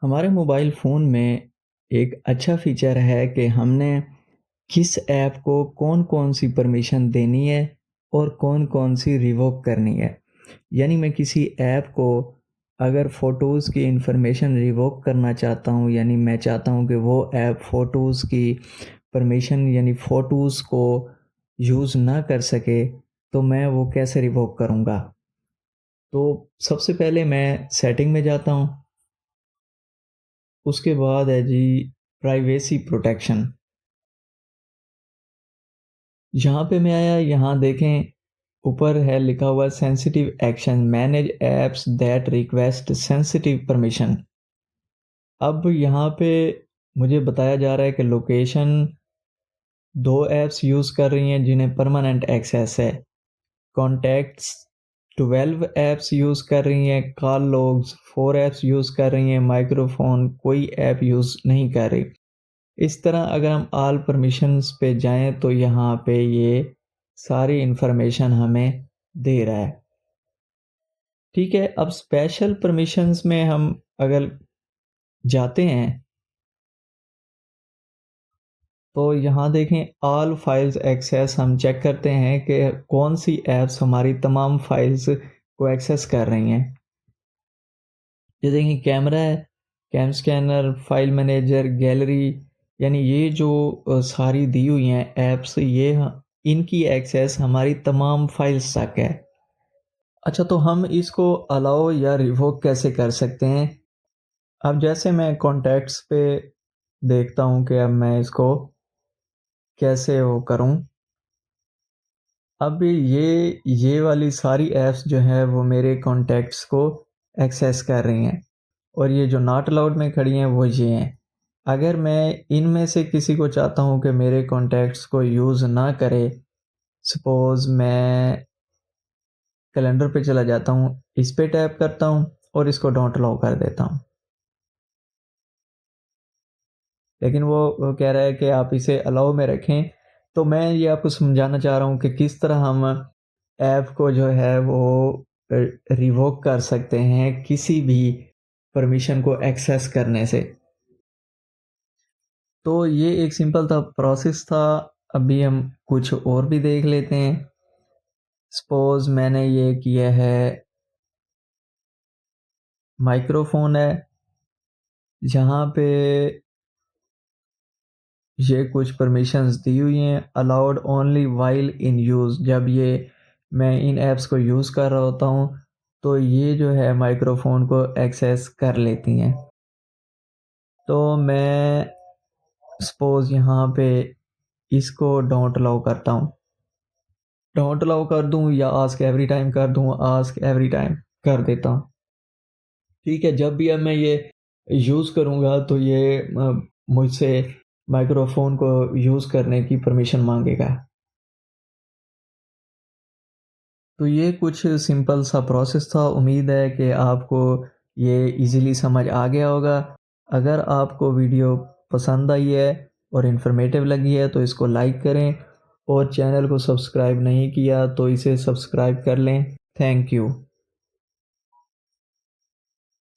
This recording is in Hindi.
हमारे मोबाइल फ़ोन में एक अच्छा फ़ीचर है कि हमने किस ऐप को कौन-कौन सी परमिशन देनी है और कौन-कौन सी रिवोक करनी है। यानी मैं किसी ऐप को अगर फ़ोटोज़ की इन्फॉर्मेशन रिवोक करना चाहता हूँ, यानी मैं चाहता हूँ कि वो ऐप फ़ोटोज़ की परमिशन यानी फ़ोटोज़ को यूज़ ना कर सके, तो मैं वो कैसे रिवोक करूँगा? तो सबसे पहले मैं सेटिंग में जाता हूँ। उसके बाद है जी प्राइवेसी प्रोटेक्शन। यहाँ पे मैं आया, यहाँ देखें ऊपर है लिखा हुआ sensitive action manage apps that request sensitive permission. अब यहाँ पे मुझे बताया जा रहा है कि लोकेशन 2 ऐप्स यूज़ कर रही हैं जिन्हें परमानेंट एक्सेस है। कॉन्टैक्ट्स 12 ऐप्स यूज़ कर रही हैं, कॉल लॉग्स 4 ऐप्स यूज़ कर रही हैं, माइक्रोफ़ोन कोई ऐप यूज़ नहीं कर रही। इस तरह अगर हम ऑल परमिशंस पे जाएँ तो यहाँ पे ये सारी इन्फॉर्मेशन हमें दे रहा है। ठीक है, अब स्पेशल परमिशंस में हम अगर जाते हैं तो यहाँ देखें ऑल फाइल्स एक्सेस हम चेक करते हैं कि कौन सी ऐप्स हमारी तमाम फाइल्स को एक्सेस कर रही हैं। ये देखें कैमरा है, cam scanner, file manager, gallery यानी ये जो सारी दी हुई हैं ऐप्स ये इनकी एक्सेस हमारी तमाम फाइल्स तक है। अच्छा, तो हम इसको अलाउ या रिवोक कैसे कर सकते हैं? अब जैसे मैं कॉन्टैक्ट्स पे देखता हूँ कि अब मैं इसको कैसे वो करूँ। अब ये वाली सारी ऐप्स जो है वो मेरे कॉन्टैक्ट्स को एक्सेस कर रही हैं और ये जो नॉट अलाउड में खड़ी हैं वो ये हैं। अगर मैं इनमें से किसी को चाहता हूँ कि मेरे कॉन्टैक्ट्स को यूज़ ना करे, सपोज़ मैं कैलेंडर पे चला जाता हूँ, इस पे टैप करता हूँ और इसको डोंट अलाउ कर देता हूँ। लेकिन वो कह रहा है कि आप इसे अलाउ में रखें। तो मैं ये आपको समझाना चाह रहा हूँ कि किस तरह हम ऐप को जो है वो अ, रिवोक कर सकते हैं किसी भी परमिशन को एक्सेस करने से। तो ये एक सिंपल था प्रोसेस था। अभी हम कुछ और भी देख लेते हैं। सपोज़ मैंने ये किया है माइक्रोफ़ोन है, जहाँ पे ये कुछ परमिशंस दी हुई हैं अलाउड ओनली व्हाइल इन यूज़। जब ये मैं इन ऐप्स को यूज़ कर रहा होता हूँ तो ये जो है माइक्रोफ़ोन को एक्सेस कर लेती हैं। तो मैं सपोज़ यहाँ पे इसको डोंट अलाउ करता हूँ। डोंट अलाउ कर दूँ या आस्क एवरी टाइम कर दूँ, आस्क एवरी टाइम कर देता हूँ। ठीक है, जब भी अब मैं ये यूज़ करूँगा तो ये मुझसे माइक्रोफ़ोन को यूज़ करने की परमिशन माँगेगा। तो ये कुछ सिंपल सा प्रोसेस था। उम्मीद है कि आपको ये ईज़िली समझ आ गया होगा। अगर आपको वीडियो पसंद आई है और इन्फॉर्मेटिव लगी है तो इसको लाइक करें और चैनल को सब्सक्राइब नहीं किया तो इसे सब्सक्राइब कर लें। Thank you.